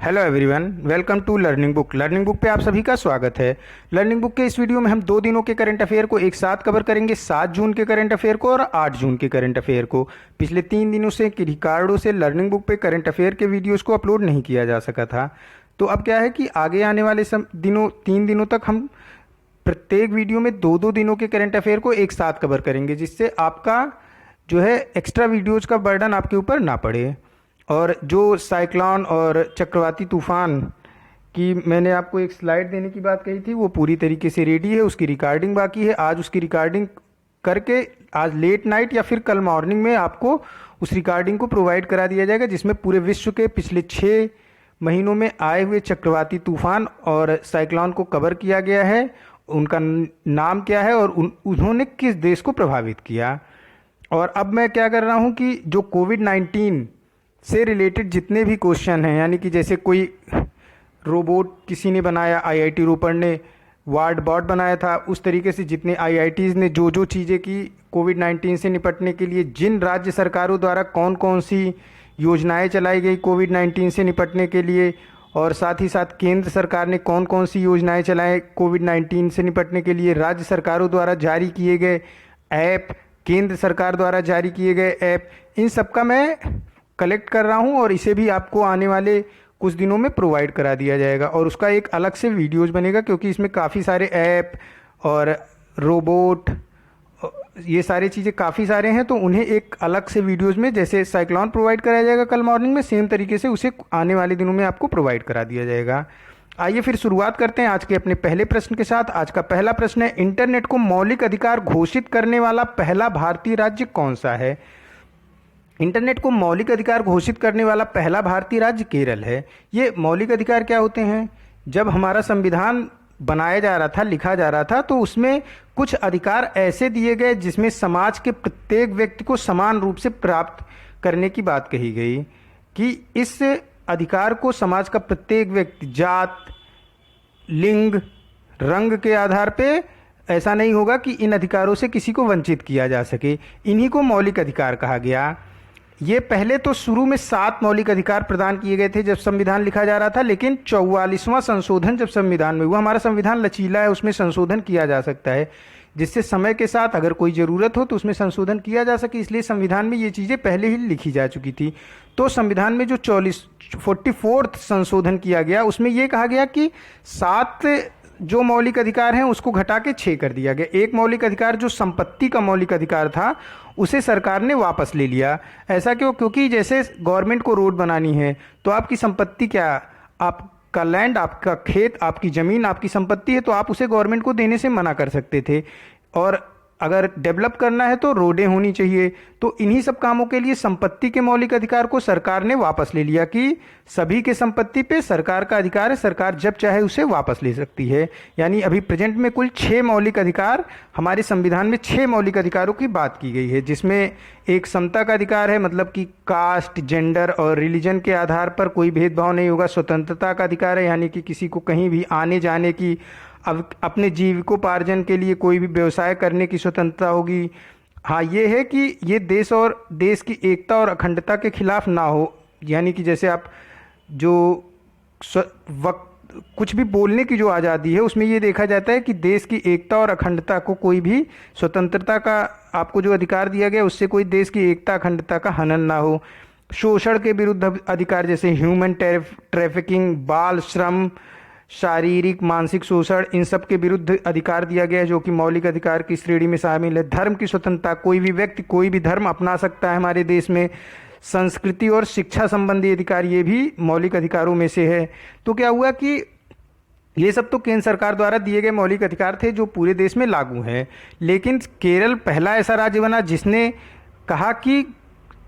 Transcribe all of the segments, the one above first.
Hello everyone, welcome to learning book. Learning book पे आप सभी का स्वागत है। लर्निंग बुक के इस वीडियो में हम 2 दिनों के करंट अफेयर को एक साथ कवर करेंगे, 7 जून के करंट अफेयर को और 8 जून के करंट अफेयर को। पिछले 3 दिनों से रिकॉर्डों से लर्निंग बुक पे करंट अफेयर के वीडियोज़ को अपलोड नहीं किया जा सका था। तो अब क्या है कि आगे आने वाले 3 दिनों तक हम प्रत्येक वीडियो में 2-2 दिनों के करंट अफेयर को एक साथ कवर करेंगे, जिससे आपका जो है एक्स्ट्रा वीडियोज़ का बर्डन आपके ऊपर ना पड़े। और जो साइक्लोन और चक्रवाती तूफान की मैंने आपको एक स्लाइड देने की बात कही थी, वो पूरी तरीके से रेडी है। उसकी रिकॉर्डिंग बाकी है। आज उसकी रिकॉर्डिंग करके आज लेट नाइट या फिर कल मॉर्निंग में आपको उस रिकॉर्डिंग को प्रोवाइड करा दिया जाएगा, जिसमें पूरे विश्व के पिछले 6 महीनों में आए हुए चक्रवाती तूफान और साइक्लोन को कवर किया गया है, उनका नाम क्या है और उन्होंने किस देश को प्रभावित किया। और अब मैं क्या कर रहा हूँ कि जो कोविड-19 से रिलेटेड जितने भी क्वेश्चन हैं, यानी कि जैसे कोई रोबोट किसी ने बनाया, आईआईटी रोपड़ ने वार्ड बॉट बनाया था, उस तरीके से जितने आईआईटीज़ ने जो जो चीज़ें की कोविड-19 से निपटने के लिए, जिन राज्य सरकारों द्वारा कौन कौन सी योजनाएं चलाई गई कोविड-19 से निपटने के लिए, और साथ ही साथ केंद्र सरकार ने कौन कौन सी योजनाएं चलाएं कोविड-19 से निपटने के लिए, राज्य सरकारों द्वारा जारी किए गए ऐप, केंद्र सरकार द्वारा जारी किए गए ऐप, इन सब का मैं कलेक्ट कर रहा हूं और इसे भी आपको आने वाले कुछ दिनों में प्रोवाइड करा दिया जाएगा। और उसका एक अलग से वीडियोज़ बनेगा, क्योंकि इसमें काफ़ी सारे ऐप और रोबोट, ये सारी चीज़ें काफ़ी सारे हैं, तो उन्हें एक अलग से वीडियोज़ में, जैसे साइक्लोन प्रोवाइड कराया जाएगा कल मॉर्निंग में, सेम तरीके से उसे आने वाले दिनों में आपको प्रोवाइड करा दिया जाएगा। आइए फिर शुरुआत करते हैं आज के अपने पहले प्रश्न के साथ। आज का पहला प्रश्न है, इंटरनेट को मौलिक अधिकार घोषित करने वाला पहला भारतीय राज्य कौन सा है? इंटरनेट को मौलिक अधिकार घोषित करने वाला पहला भारतीय राज्य केरल है। ये मौलिक अधिकार क्या होते हैं? जब हमारा संविधान बनाया जा रहा था, लिखा जा रहा था, तो उसमें कुछ अधिकार ऐसे दिए गए जिसमें समाज के प्रत्येक व्यक्ति को समान रूप से प्राप्त करने की बात कही गई, कि इस अधिकार को समाज का प्रत्येक व्यक्ति जात, लिंग, रंग के आधार पे ऐसा नहीं होगा कि इन अधिकारों से किसी को वंचित किया जा सके। इन्हीं को मौलिक अधिकार कहा गया। ये पहले तो शुरू में 7 मौलिक अधिकार प्रदान किए गए थे जब संविधान लिखा जा रहा था, लेकिन 44वां संशोधन जब संविधान में हुआ, हमारा संविधान लचीला है, उसमें संशोधन किया जा सकता है, जिससे समय के साथ अगर कोई ज़रूरत हो तो उसमें संशोधन किया जा सके, इसलिए संविधान में ये चीज़ें पहले ही लिखी जा चुकी थी। तो संविधान में जो 44वां संशोधन किया गया, उसमें ये कहा गया कि 7 जो मौलिक अधिकार हैं उसको घटा के 6 कर दिया गया। एक मौलिक अधिकार जो संपत्ति का मौलिक अधिकार था, उसे सरकार ने वापस ले लिया। ऐसा क्यों? क्योंकि जैसे गवर्नमेंट को रोड बनानी है तो आपकी संपत्ति क्या, आपका लैंड, आपका खेत, आपकी ज़मीन आपकी संपत्ति है, तो आप उसे गवर्नमेंट को देने से मना कर सकते थे। और अगर डेवलप करना है तो रोडें होनी चाहिए। तो इन्हीं सब कामों के लिए संपत्ति के मौलिक अधिकार को सरकार ने वापस ले लिया, कि सभी के संपत्ति पे सरकार का अधिकार है, सरकार जब चाहे उसे वापस ले सकती है। यानी अभी प्रेजेंट में कुल 6 मौलिक अधिकार, हमारे संविधान में 6 मौलिक अधिकारों की बात की गई है, जिसमें एक समता का अधिकार है, मतलब कि कास्ट, जेंडर और रिलीजन के आधार पर कोई भेदभाव नहीं होगा। स्वतंत्रता का अधिकार है, यानी कि किसी को कहीं भी आने जाने की, अब अपने जीविकोपार्जन के लिए कोई भी व्यवसाय करने की स्वतंत्रता होगी। हाँ, ये है कि ये देश और देश की एकता और अखंडता के खिलाफ ना हो, यानी कि जैसे आप जो वक्त कुछ भी बोलने की जो आज़ादी है, उसमें ये देखा जाता है कि देश की एकता और अखंडता को, कोई भी स्वतंत्रता का आपको जो अधिकार दिया गया, उससे कोई देश की एकता अखंडता का हनन ना हो। शोषण के विरुद्ध अधिकार, जैसे ह्यूमन ट्रैफिकिंग, बाल श्रम, शारीरिक मानसिक शोषण, इन सब के विरुद्ध अधिकार दिया गया है, जो कि मौलिक अधिकार की श्रेणी में शामिल है। धर्म की स्वतंत्रता, कोई भी व्यक्ति कोई भी धर्म अपना सकता है हमारे देश में। संस्कृति और शिक्षा संबंधी अधिकार, ये भी मौलिक अधिकारों में से है। तो क्या हुआ कि ये सब तो केंद्र सरकार द्वारा दिए गए मौलिक अधिकार थे जो पूरे देश में लागू हैं, लेकिन केरल पहला ऐसा राज्य बना जिसने कहा कि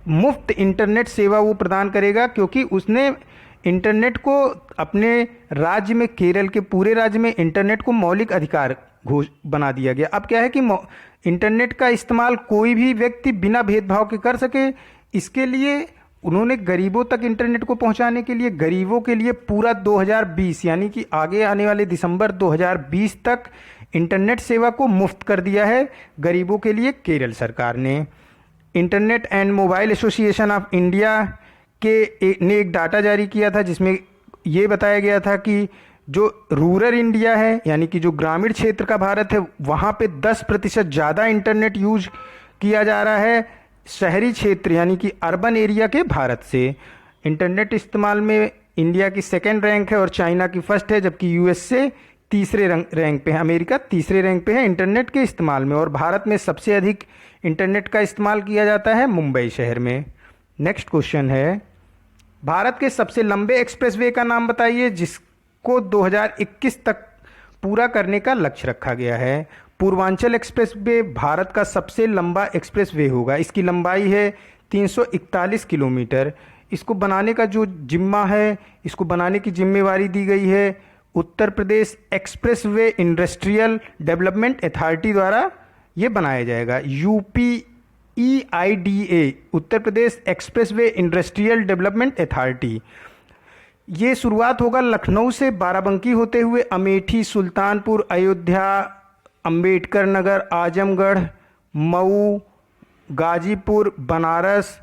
मुफ्त इंटरनेट सेवा वो प्रदान करेगा, क्योंकि उसने इंटरनेट को अपने राज्य में, केरल के पूरे राज्य में इंटरनेट को मौलिक अधिकार बना दिया गया। अब क्या है कि इंटरनेट का इस्तेमाल कोई भी व्यक्ति बिना भेदभाव के कर सके, इसके लिए उन्होंने गरीबों तक इंटरनेट को पहुंचाने के लिए, गरीबों के लिए पूरा 2020, यानी कि आगे आने वाले दिसंबर 2020 तक इंटरनेट सेवा को मुफ्त कर दिया है गरीबों के लिए केरल सरकार ने। Internet and mobile association of India ने एक डाटा जारी किया था, जिसमें ये बताया गया था कि जो रूरल इंडिया है यानी कि जो ग्रामीण क्षेत्र का भारत है वहाँ पे 10% ज़्यादा इंटरनेट यूज किया जा रहा है शहरी क्षेत्र यानी कि अर्बन एरिया के भारत से। इंटरनेट इस्तेमाल में इंडिया की सेकेंड रैंक है और चाइना की फर्स्ट है, जबकि यूएसए तीसरे रैंक पे है, अमेरिका तीसरे रैंक पे है इंटरनेट के इस्तेमाल में। और भारत में सबसे अधिक इंटरनेट का इस्तेमाल किया जाता है मुंबई शहर में। नेक्स्ट क्वेश्चन है, भारत के सबसे लंबे एक्सप्रेसवे का नाम बताइए जिसको 2021 तक पूरा करने का लक्ष्य रखा गया है। पूर्वांचल एक्सप्रेसवे भारत का सबसे लंबा एक्सप्रेसवे होगा। इसकी लंबाई है 341 किलोमीटर। इसको बनाने का जो जिम्मा है, इसको बनाने की जिम्मेवारी दी गई है Uttar Pradesh expressway industrial development authority द्वारा ये बनाया जाएगा। UPEIDA Uttar Pradesh expressway industrial development authority. ये शुरुआत होगा लखनऊ से बाराबंकी होते हुए अमेठी, सुल्तानपुर, अयोध्या, अंबेडकर नगर, आजमगढ़, मऊ, गाजीपुर, बनारस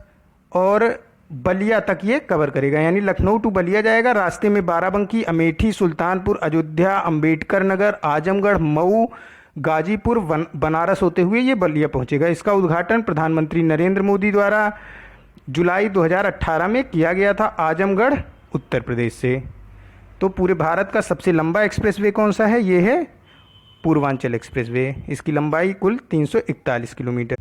और बलिया तक ये कवर करेगा। यानी लखनऊ टू बलिया जाएगा, रास्ते में बाराबंकी, अमेठी, सुल्तानपुर, अयोध्या, अंबेडकर नगर, आजमगढ़, मऊ, गाजीपुर, बनारस होते हुए ये बलिया पहुंचेगा। इसका उद्घाटन प्रधानमंत्री नरेंद्र मोदी द्वारा जुलाई 2018 में किया गया था आजमगढ़ उत्तर प्रदेश से। तो पूरे भारत का सबसे लंबा एक्सप्रेसवे कौन सा है? ये है पूर्वांचल एक्सप्रेसवे। इसकी लंबाई कुल 341 किलोमीटर।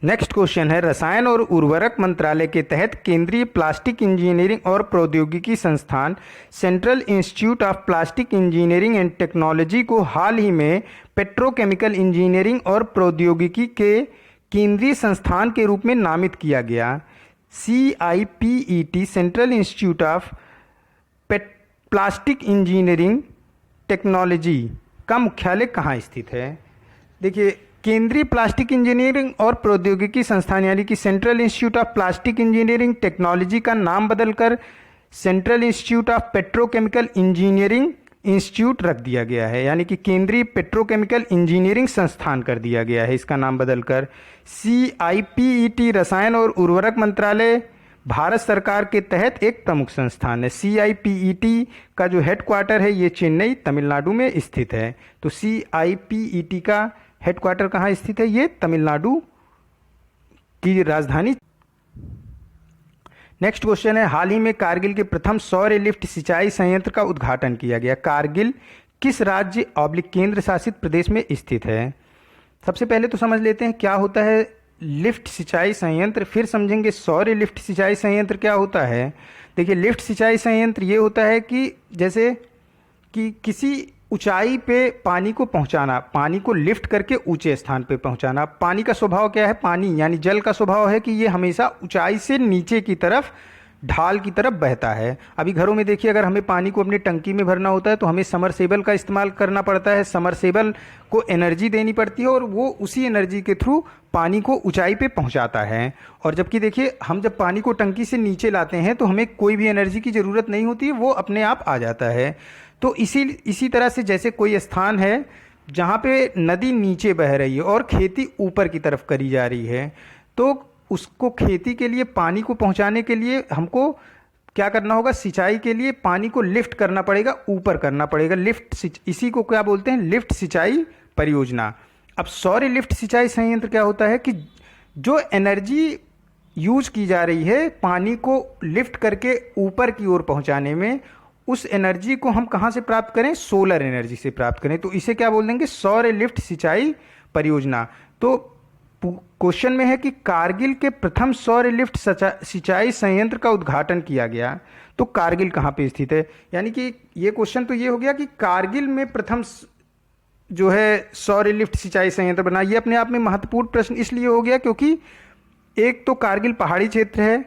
नेक्स्ट क्वेश्चन है, रसायन और उर्वरक मंत्रालय के तहत केंद्रीय प्लास्टिक इंजीनियरिंग और प्रौद्योगिकी संस्थान central institute of plastic engineering and technology को हाल ही में पेट्रोकेमिकल इंजीनियरिंग और प्रौद्योगिकी के केंद्रीय संस्थान के रूप में नामित किया गया। CIPET central institute of plastic engineering technology का मुख्यालय कहाँ स्थित है? देखिए, केंद्रीय प्लास्टिक इंजीनियरिंग और प्रौद्योगिकी संस्थान यानी कि central institute of plastic engineering technology का नाम बदलकर central institute of petrochemical engineering institute रख दिया गया है। यानी कि केंद्रीय पेट्रोकेमिकल इंजीनियरिंग संस्थान कर दिया गया है इसका नाम बदलकर। CIPET रसायन और उर्वरक मंत्रालय भारत सरकार के तहत एक प्रमुख संस्थान है। CIPET का जो हेडक्वार्टर है ये चेन्नई तमिलनाडु में स्थित है। तो CIPET का हेडक्वार्टर कहाँ स्थित है? ये तमिलनाडु की राजधानी। नेक्स्ट क्वेश्चन है, हाल ही में कारगिल के प्रथम सौर लिफ्ट सिंचाई संयंत्र का उद्घाटन किया गया। कारगिल किस राज्य / केंद्र शासित प्रदेश में स्थित है? सबसे पहले तो समझ लेते हैं क्या होता है लिफ्ट सिंचाई संयंत्र, फिर समझेंगे सौर लिफ्ट सिंचाई संयंत्र क्या होता है। देखिए, लिफ्ट सिंचाई संयंत्र ये होता है कि जैसे कि किसी ऊंचाई पे पानी को पहुंचाना, पानी को लिफ्ट करके ऊंचे स्थान पे पहुंचाना। पानी का स्वभाव क्या है? पानी यानी जल का स्वभाव है कि ये हमेशा ऊंचाई से नीचे की तरफ ढाल की तरफ बहता है। अभी घरों में देखिए, अगर हमें पानी को अपनी टंकी में भरना होता है तो हमें समरसेबल का इस्तेमाल करना पड़ता है। समरसेबल को एनर्जी देनी पड़ती है और वो उसी एनर्जी के थ्रू पानी को ऊंचाई पे पहुंचाता है। और जबकि देखिए, हम जब पानी को टंकी से नीचे लाते हैं तो हमें कोई भी एनर्जी की ज़रूरत नहीं होती है, वो अपने आप आ जाता है। तो इसी तरह से जैसे कोई स्थान है जहाँ पे नदी नीचे बह रही है और खेती ऊपर की तरफ करी जा रही है, तो उसको खेती के लिए पानी को पहुँचाने के लिए हमको क्या करना होगा? सिंचाई के लिए पानी को लिफ्ट करना पड़ेगा, ऊपर करना पड़ेगा। इसी को क्या बोलते हैं? लिफ्ट सिंचाई परियोजना। अब सौर लिफ्ट सिंचाई संयंत्र क्या होता है कि जो एनर्जी यूज की जा रही है पानी को लिफ्ट करके ऊपर की ओर पहुँचाने में, उस एनर्जी को हम कहाँ से प्राप्त करें? सोलर एनर्जी से प्राप्त करें। तो इसे क्या बोल देंगे? सौर लिफ्ट सिंचाई परियोजना। तो क्वेश्चन में है कि कारगिल के प्रथम सौर लिफ्ट सिंचाई संयंत्र का उद्घाटन किया गया, तो कारगिल कहाँ पे स्थित है? यानी कि ये क्वेश्चन तो ये हो गया कि कारगिल में प्रथम जो है सौर लिफ्ट सिंचाई संयंत्र बना। ये अपने आप में महत्वपूर्ण प्रश्न इसलिए हो गया क्योंकि एक तो कारगिल पहाड़ी क्षेत्र है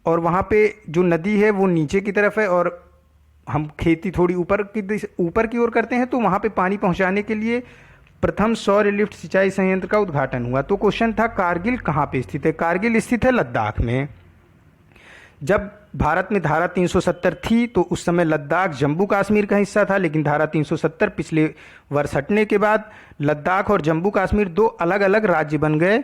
और वहाँ पे जो नदी है वो नीचे की तरफ है और हम खेती थोड़ी ऊपर की ओर करते हैं, तो वहाँ पे पानी पहुँचाने के लिए प्रथम सौर लिफ्ट सिंचाई संयंत्र का उद्घाटन हुआ। तो क्वेश्चन था कारगिल कहाँ पे स्थित है? कारगिल स्थित है लद्दाख में। जब भारत में धारा 370 थी तो उस समय लद्दाख जम्मू कश्मीर का हिस्सा था, लेकिन धारा 370 पिछले वर्ष हटने के बाद लद्दाख और जम्मू कश्मीर दो अलग अलग राज्य बन गए।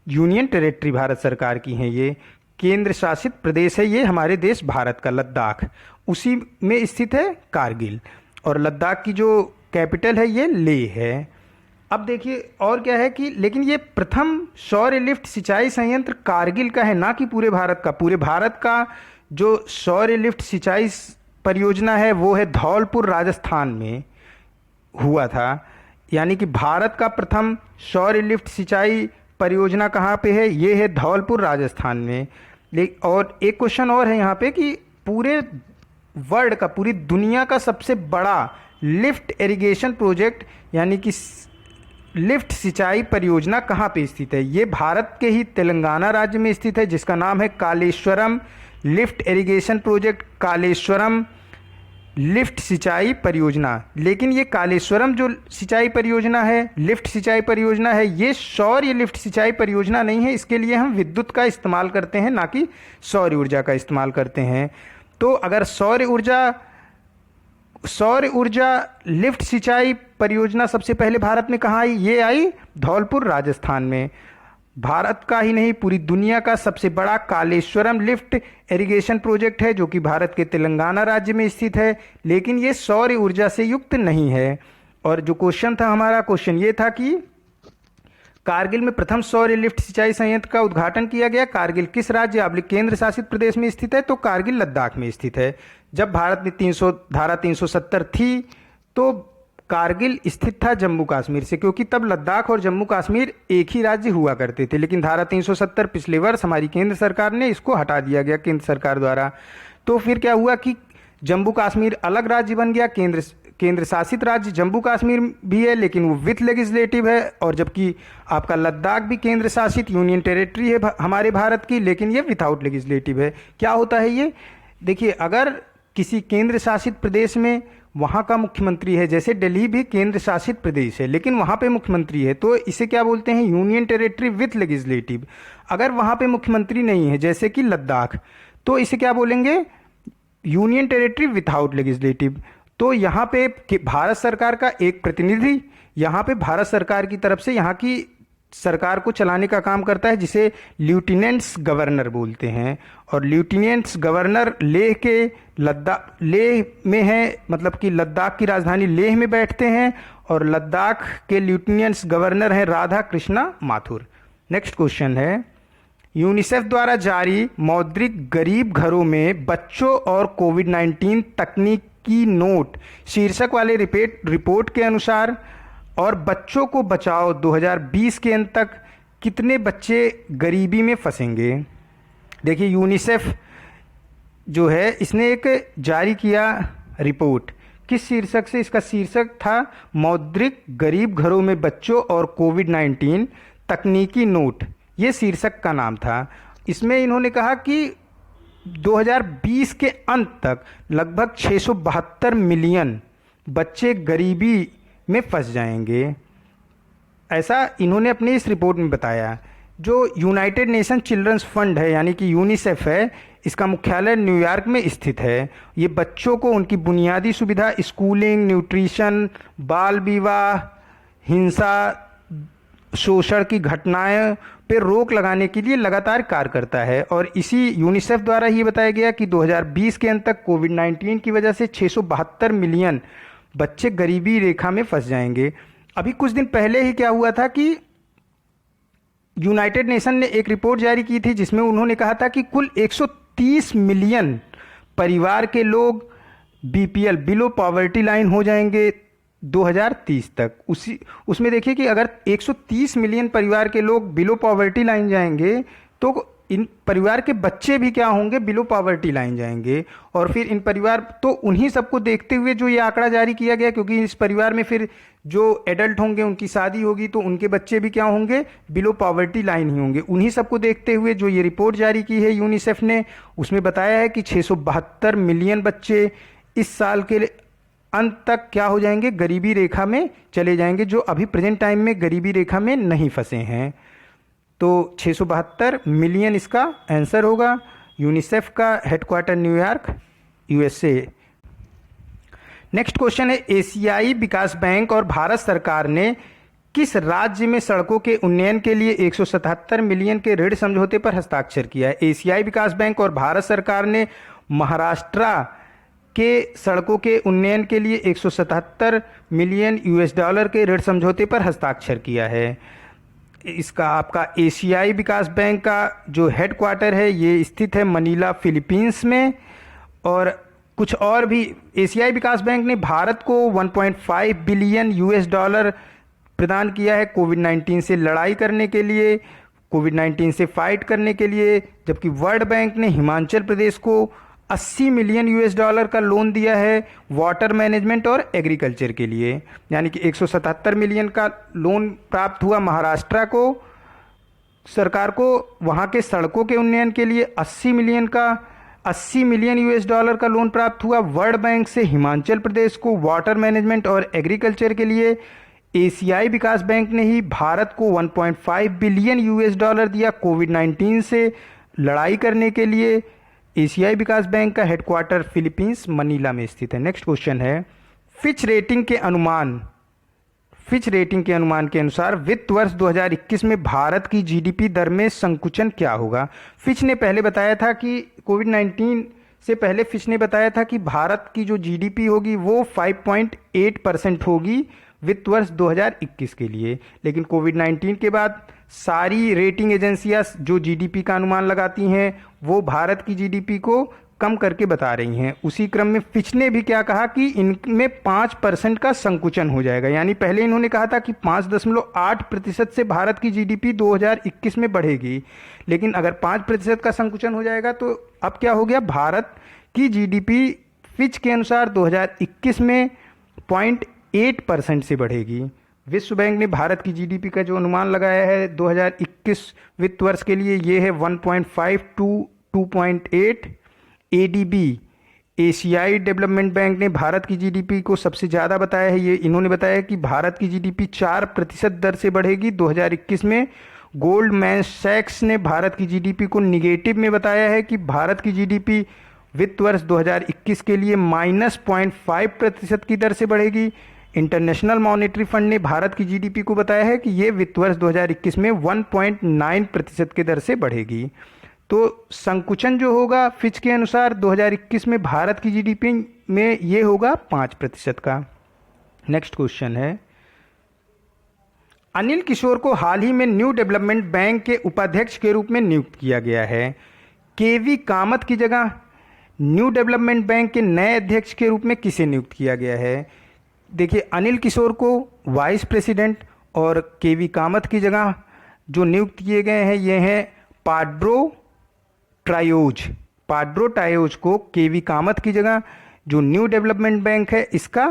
यूनियन टेरिटरी भारत सरकार की हैं ये। केंद्र शासित प्रदेश है ये हमारे देश भारत का, लद्दाख, उसी में स्थित है कारगिल। और लद्दाख की जो कैपिटल है ये लेह है। अब देखिए और क्या है कि लेकिन ये प्रथम सौर लिफ्ट सिंचाई संयंत्र कारगिल का है, ना कि पूरे भारत का। पूरे भारत का जो सौर लिफ्ट सिंचाई परियोजना है वो है धौलपुर राजस्थान में हुआ था। यानी कि भारत का प्रथम सौर लिफ्ट सिंचाई परियोजना कहाँ पे है, ये है धौलपुर राजस्थान में। और एक क्वेश्चन और है यहाँ पे कि पूरे वर्ल्ड का, पूरी दुनिया का सबसे बड़ा लिफ्ट इरिगेशन प्रोजेक्ट यानी कि लिफ्ट सिंचाई परियोजना कहाँ पे स्थित है। ये भारत के ही तेलंगाना राज्य में स्थित है, जिसका नाम है Kaleshwaram lift irrigation project, Kaleshwaram lift सिंचाई परियोजना। लेकिन ये कालेश्वरम जो सिंचाई परियोजना है, लिफ्ट सिंचाई परियोजना है, ये सौर लिफ्ट सिंचाई परियोजना नहीं है। इसके लिए हम विद्युत का इस्तेमाल करते हैं, ना कि सौर ऊर्जा का इस्तेमाल करते हैं। तो अगर सौर ऊर्जा लिफ्ट सिंचाई परियोजना सबसे पहले भारत में कहाँ आई, ये आई धौलपुर राजस्थान में। भारत का ही नहीं पूरी दुनिया का सबसे बड़ा कालेश्वरम लिफ्ट इरिगेशन प्रोजेक्ट है, जो कि भारत के तेलंगाना राज्य में स्थित है, लेकिन ये सौर ऊर्जा से युक्त नहीं है। और जो क्वेश्चन था हमारा, क्वेश्चन ये था कि कारगिल में प्रथम सौर लिफ्ट सिंचाई संयंत्र का उद्घाटन किया गया। कारगिल किस राज्य केंद्र शासित प्रदेश में स्थित है, तो कारगिल लद्दाख में स्थित है। जब भारत में धारा 370 थी तो कारगिल स्थित था जम्मू कश्मीर से, क्योंकि तब लद्दाख और जम्मू कश्मीर एक ही राज्य हुआ करते थे। लेकिन धारा 370 पिछले वर्ष हमारी केंद्र सरकार ने इसको हटा दिया गया, केंद्र सरकार द्वारा। तो फिर क्या हुआ कि जम्मू कश्मीर अलग राज्य बन गया, केंद्र शासित राज्य जम्मू कश्मीर भी है, लेकिन वो विथ लेजिस्लेटिव है। और जबकि आपका लद्दाख भी केंद्र शासित यूनियन टेरिटरी है हमारे भारत की, लेकिन ये विथआउट लेजिस्लेटिव है। क्या होता है ये, देखिए अगर किसी केंद्र शासित प्रदेश में वहाँ का मुख्यमंत्री है, जैसे दिल्ली भी केंद्र शासित प्रदेश है लेकिन वहाँ पे मुख्यमंत्री है, तो इसे क्या बोलते हैं, यूनियन टेरिटरी विथ लेजिस्लेटिव। अगर वहाँ पे मुख्यमंत्री नहीं है जैसे कि लद्दाख, तो इसे क्या बोलेंगे, यूनियन टेरिटरी विथआउट लेजिस्लेटिव। तो यहाँ पे भारत सरकार का एक प्रतिनिधि यहाँ पे भारत सरकार की तरफ से यहाँ की सरकार को चलाने का काम करता है, जिसे लेफ्टिनेंट्स गवर्नर बोलते हैं। और लेफ्टिनेंट्स गवर्नर लेह में है, मतलब कि लद्दाख की राजधानी लेह में बैठते हैं। और लद्दाख के लेफ्टिनेंट्स गवर्नर हैं राधा कृष्णा माथुर। नेक्स्ट क्वेश्चन है, यूनिसेफ द्वारा जारी मौद्रिक गरीब घरों में बच्चों और कोविड-19 तकनीकी नोट शीर्षक वाले रिपोर्ट के अनुसार और बच्चों को बचाओ 2020 के अंत तक कितने बच्चे गरीबी में फंसेंगे। देखिए यूनिसेफ जो है इसने एक जारी किया रिपोर्ट, किस शीर्षक से, इसका शीर्षक था मौद्रिक गरीब घरों में बच्चों और कोविड-19 तकनीकी नोट, ये शीर्षक का नाम था। इसमें इन्होंने कहा कि 2020 के अंत तक लगभग 672 मिलियन बच्चे गरीबी में फंस जाएंगे, ऐसा इन्होंने अपनी इस रिपोर्ट में बताया। जो यूनाइटेड नेशन चिल्ड्रंस फंड है यानी कि यूनिसेफ है, इसका मुख्यालय न्यूयॉर्क में स्थित है। ये बच्चों को उनकी बुनियादी सुविधा, स्कूलिंग, न्यूट्रिशन, बाल विवाह, हिंसा, शोषण की घटनाएं पे रोक लगाने के लिए लगातार कार्य करता है। और इसी यूनिसेफ द्वारा ये बताया गया कि 2020 के अंत तक कोविड-19 की वजह से 672 मिलियन बच्चे गरीबी रेखा में फंस जाएंगे। अभी कुछ दिन पहले ही क्या हुआ था कि यूनाइटेड नेशन ने एक रिपोर्ट जारी की थी, जिसमें उन्होंने कहा था कि कुल 130 मिलियन परिवार के लोग बीपीएल, बिलो पॉवर्टी लाइन हो जाएंगे 2030 तक। उसमें देखिए कि अगर 130 मिलियन परिवार के लोग बिलो पॉवर्टी लाइन जाएंगे, तो इन परिवार के बच्चे भी क्या होंगे, बिलो पॉवर्टी लाइन जाएंगे। और फिर इन परिवार, तो उन्हीं सबको देखते हुए जो ये आंकड़ा जारी किया गया, क्योंकि इस परिवार में फिर जो एडल्ट होंगे उनकी शादी होगी, तो उनके बच्चे भी क्या होंगे, बिलो पॉवर्टी लाइन ही होंगे। उन्हीं सबको देखते हुए जो ये रिपोर्ट जारी की है यूनिसेफ ने, उसमें बताया है कि 672 मिलियन बच्चे इस साल के अंत तक क्या हो जाएंगे, गरीबी रेखा में चले जाएंगे, जो अभी प्रेजेंट टाइम में गरीबी रेखा में नहीं फंसे हैं। तो 672 मिलियन इसका आंसर होगा। यूनिसेफ का headquarter New York, USA. Next question है, एशियाई विकास बैंक और भारत सरकार ने किस राज्य में सड़कों के उन्नयन के लिए 177 मिलियन के ऋण समझौते पर हस्ताक्षर किया है? एशियाई विकास बैंक और भारत सरकार ने महाराष्ट्र के सड़कों के उन्नयन के लिए 177 मिलियन यूएस डॉलर के ऋण समझौते पर हस्ताक्षर किया है। इसका आपका एशियाई विकास बैंक का जो हेडक्वार्टर है ये स्थित है मनीला, फिलीपींस में। और कुछ और भी, एशियाई विकास बैंक ने भारत को 1.5 बिलियन यूएस डॉलर प्रदान किया है कोविड-19 से लड़ाई करने के लिए, कोविड-19 से फाइट करने के लिए, जबकि वर्ल्ड बैंक ने हिमाचल प्रदेश को 80 मिलियन यूएस डॉलर का लोन दिया है वाटर मैनेजमेंट और एग्रीकल्चर के लिए। यानी कि 177 मिलियन का लोन प्राप्त हुआ महाराष्ट्र को, सरकार को वहाँ के सड़कों के उन्नयन के लिए 80 मिलियन यूएस डॉलर का लोन प्राप्त हुआ वर्ल्ड बैंक से हिमाचल प्रदेश को वाटर मैनेजमेंट और एग्रीकल्चर के लिए। एशियाई विकास बैंक ने ही भारत को 1.5 बिलियन यूएस डॉलर दिया कोविड-19 से लड़ाई करने के लिए। एशियाई विकास बैंक का हेडक्वार्टर फिलीपींस मनीला में स्थित है। नेक्स्ट क्वेश्चन है, फिच रेटिंग के अनुमान के अनुसार वित्त वर्ष 2021 में भारत की जीडीपी दर में संकुचन क्या होगा? फिच ने पहले बताया था कि कोविड-19 से पहले फिच ने बताया था कि भारत की जो जीडीपी होगी वो 5.8% होगी वित्त वर्ष 2021 के लिए। लेकिन कोविड-19 के बाद सारी रेटिंग एजेंसियां जो जीडीपी का अनुमान लगाती हैं वो भारत की जीडीपी को कम करके बता रही हैं। उसी क्रम में फिच ने भी क्या कहा कि इनमें 5% का संकुचन हो जाएगा। यानी पहले इन्होंने कहा था कि 5.8% से भारत की जीडीपी 2021 में बढ़ेगी, लेकिन अगर 5% का संकुचन हो जाएगा तो अब क्या हो गया, भारत की जीडीपी फिच के अनुसार 2021 में 0.8% से बढ़ेगी। विश्व बैंक ने भारत की जीडीपी का जो अनुमान लगाया है 2021 वित्त वर्ष के लिए ये है 1.5 to 2.8। एडीबी एशियाई डेवलपमेंट बैंक ने भारत की जीडीपी को सबसे ज़्यादा बताया है। ये इन्होंने बताया कि भारत की जीडीपी 4% दर से बढ़ेगी 2021 में। गोल्डमैन सैक्स ने भारत की जीडीपी को निगेटिव में बताया है कि भारत की जीडीपी वित्त वर्ष 2021 के लिए -0.5% की दर से बढ़ेगी। इंटरनेशनल मॉनेटरी फंड ने भारत की जीडीपी को बताया है कि ये वित्त वर्ष 2021 में 1.9% की दर से बढ़ेगी। तो संकुचन जो होगा फिच के अनुसार 2021 में भारत की जीडीपी में ये होगा 5% का। नेक्स्ट क्वेश्चन है, अनिल किशोर को हाल ही में न्यू डेवलपमेंट बैंक के उपाध्यक्ष के रूप में नियुक्त किया गया है। केवी कामत की जगह न्यू डेवलपमेंट बैंक के नए अध्यक्ष के रूप में किसे नियुक्त किया गया है? देखिए, अनिल किशोर को वाइस प्रेसिडेंट और केवी कामत की जगह जो नियुक्त किए गए हैं ये हैं पाड्रो ट्रायोज को केवी कामत की जगह जो न्यू डेवलपमेंट बैंक है इसका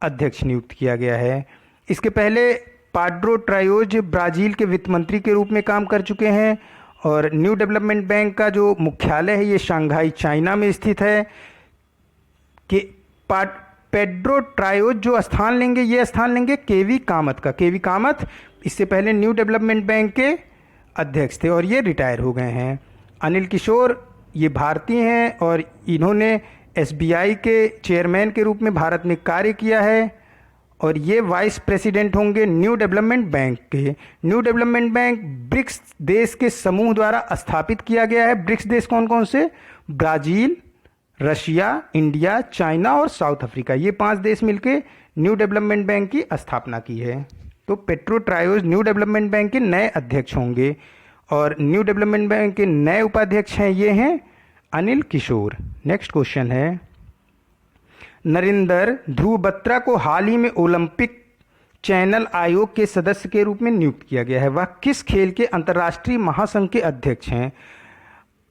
अध्यक्ष नियुक्त किया गया है। इसके पहले पाड्रो ट्रायोज ब्राज़ील के वित्त मंत्री के रूप में काम कर चुके हैं और न्यू डेवलपमेंट बैंक का जो मुख्यालय है ये शंघाई चाइना में स्थित है। कि पेड्रो ट्रायोज जो स्थान लेंगे ये स्थान लेंगे केवी कामत का। केवी कामत इससे पहले न्यू डेवलपमेंट बैंक के अध्यक्ष थे और ये रिटायर हो गए हैं। अनिल किशोर ये भारतीय हैं और इन्होंने एसबीआई के चेयरमैन के रूप में भारत में कार्य किया है और ये वाइस प्रेसिडेंट होंगे न्यू डेवलपमेंट बैंक के। न्यू डेवलपमेंट बैंक ब्रिक्स देश के समूह द्वारा स्थापित किया गया है। ब्रिक्स देश कौन कौन से? ब्राज़ील, रशिया, इंडिया, चाइना और साउथ अफ्रीका, ये 5 देश मिलके न्यू डेवलपमेंट बैंक की स्थापना की है। तो Pedro triose new development bank के नए अध्यक्ष होंगे और न्यू डेवलपमेंट बैंक के नए उपाध्यक्ष हैं ये हैं अनिल किशोर। नेक्स्ट क्वेश्चन है, नरेंद्र ध्रुव बत्रा को हाल ही में ओलंपिक चैनल आयोग के सदस्य के रूप में नियुक्त किया गया है। वह किस खेल के अंतर्राष्ट्रीय महासंघ के अध्यक्ष हैं?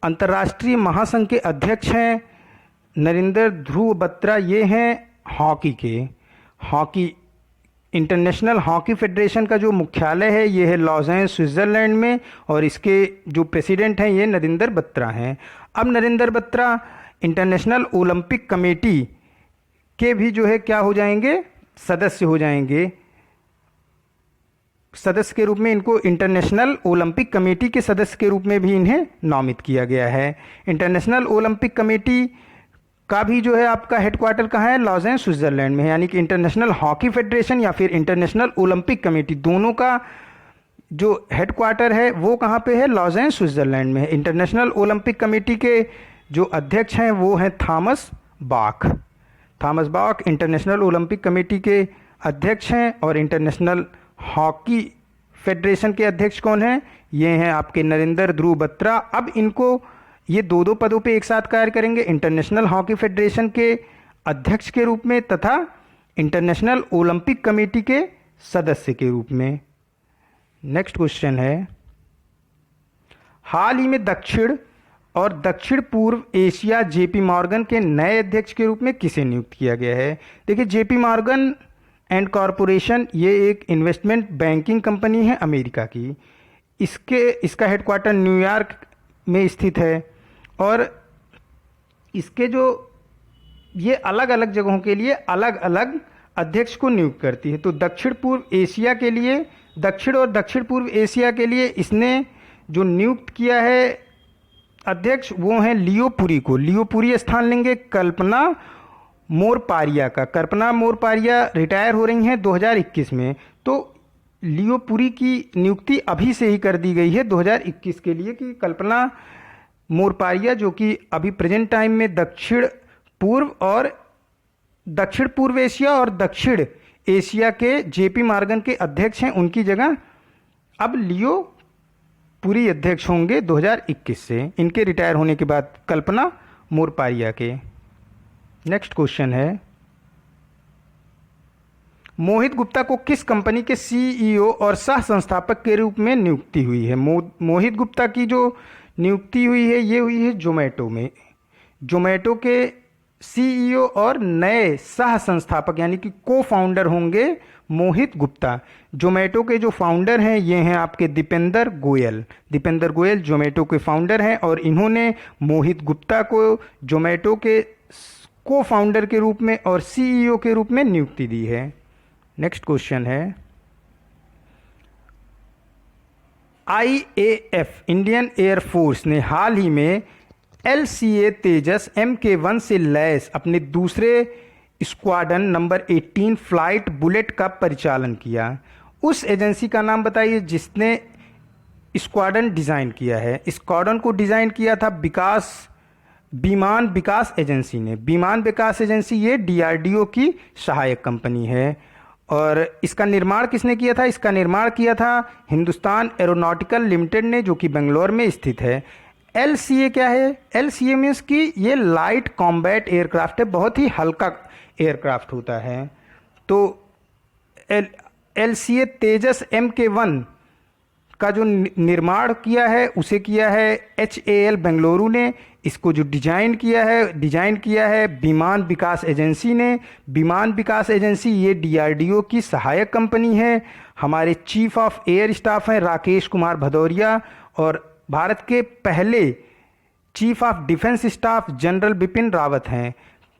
अंतर्राष्ट्रीय महासंघ के अध्यक्ष हैं नरेंद्र ध्रुव बत्रा, ये हैं हॉकी के। हॉकी इंटरनेशनल हॉकी फेडरेशन का जो मुख्यालय है ये है लॉज़ेन, स्विट्ज़रलैंड में और इसके जो प्रेसिडेंट हैं ये नरेंद्र बत्रा हैं। अब Narendra Batra international Olympic committee के भी जो है क्या हो जाएंगे, सदस्य हो जाएंगे। सदस्य के रूप में इनको इंटरनेशनल ओलंपिक कमेटी के सदस्य के रूप में भी इन्हें नामित किया गया है। इंटरनेशनल ओलंपिक कमेटी का भी जो है आपका हेडक्वार्टर कहाँ है, लॉजेन स्विट्जरलैंड में है। यानी कि इंटरनेशनल हॉकी फेडरेशन या फिर इंटरनेशनल ओलंपिक कमेटी, दोनों का जो हेडक्वार्टर है वो कहाँ पे है, लॉजेन स्विट्जरलैंड में है। इंटरनेशनल ओलंपिक कमेटी के जो अध्यक्ष हैं वो हैं थॉमस बाख। थॉमस बाख इंटरनेशनल ओलंपिक कमेटी के अध्यक्ष हैं। और इंटरनेशनल हॉकी फेडरेशन के अध्यक्ष कौन हैं, ये हैं आपके नरेंद्र ध्रुव बत्रा। अब इनको ये दो दो पदों पे एक साथ कार्य करेंगे, इंटरनेशनल हॉकी फेडरेशन के अध्यक्ष के रूप में तथा इंटरनेशनल ओलंपिक कमेटी के सदस्य के रूप में। नेक्स्ट क्वेश्चन है, हाल ही में दक्षिण और दक्षिण पूर्व एशिया जेपी मॉर्गन के नए अध्यक्ष के रूप में किसे नियुक्त किया गया है। देखिए, जेपी मॉर्गन एंड कॉरपोरेशन ये एक इन्वेस्टमेंट बैंकिंग कंपनी है अमेरिका की। इसका हेडक्वार्टर न्यूयॉर्क में स्थित है और इसके जो ये अलग अलग जगहों के लिए अलग अलग अध्यक्ष को नियुक्त करती है। तो दक्षिण पूर्व एशिया के लिए, दक्षिण और दक्षिण पूर्व एशिया के लिए इसने जो नियुक्त किया है अध्यक्ष वो हैं लियो पुरी को। लियो पुरी स्थान लेंगे कल्पना मोरपारिया का। कल्पना मोरपारिया रिटायर हो रही हैं 2021 में, तो लियो पुरी की नियुक्ति अभी से ही कर दी गई है 2021 के लिए कि कल्पना मोरपारिया जो कि अभी प्रेजेंट टाइम में दक्षिण पूर्व एशिया और दक्षिण एशिया के जेपी मॉर्गन के अध्यक्ष हैं, उनकी जगह अब लियो पुरी अध्यक्ष होंगे 2021 से, इनके रिटायर होने के बाद कल्पना मोरपारिया के। नेक्स्ट क्वेश्चन है, मोहित गुप्ता को किस कंपनी के सीईओ और सह संस्थापक के रूप में नियुक्ति हुई है। मोहित गुप्ता की जो नियुक्ति हुई है ये हुई है जोमेटो में। जोमेटो के सीईओ और नए सह संस्थापक यानी कि को फाउंडर होंगे मोहित गुप्ता। जोमेटो के जो फाउंडर हैं ये हैं आपके दीपेंद्र गोयल। दीपेंद्र गोयल जोमेटो के फाउंडर हैं और इन्होंने मोहित गुप्ता को जोमेटो के को फाउंडर के रूप में और सीईओ के रूप में नियुक्ति दी है। नेक्स्ट क्वेश्चन है, आईएएफ इंडियन एयरफोर्स ने हाल ही में LCA तेजस MK1 से लैस अपने दूसरे स्क्वाड्रन नंबर 18 फ्लाइट बुलेट का परिचालन किया। उस एजेंसी का नाम बताइए जिसने स्क्वाड्रन डिज़ाइन किया है। स्क्वाड्रन को डिज़ाइन किया था विमान विकास एजेंसी ने। विमान विकास एजेंसी ये DRDO की सहायक कंपनी है। और इसका निर्माण किसने किया था, इसका निर्माण किया था हिंदुस्तान एरोनॉटिकल लिमिटेड ने, जो कि बेंगलोर में स्थित है। LCA क्या है, LCA मीन्स कि ये लाइट कॉम्बैट एयरक्राफ्ट है, बहुत ही हल्का एयरक्राफ्ट होता है। तो LCA तेजस MK1 का जो निर्माण किया है उसे किया है HAL बेंगलुरु ने। इसको जो डिजाइन किया है विमान विकास एजेंसी ने। विमान विकास एजेंसी ये DRDO की सहायक कंपनी है। हमारे चीफ ऑफ एयर स्टाफ हैं राकेश कुमार भदौरिया और भारत के पहले chief of defence staff general Bipin Rawat हैं।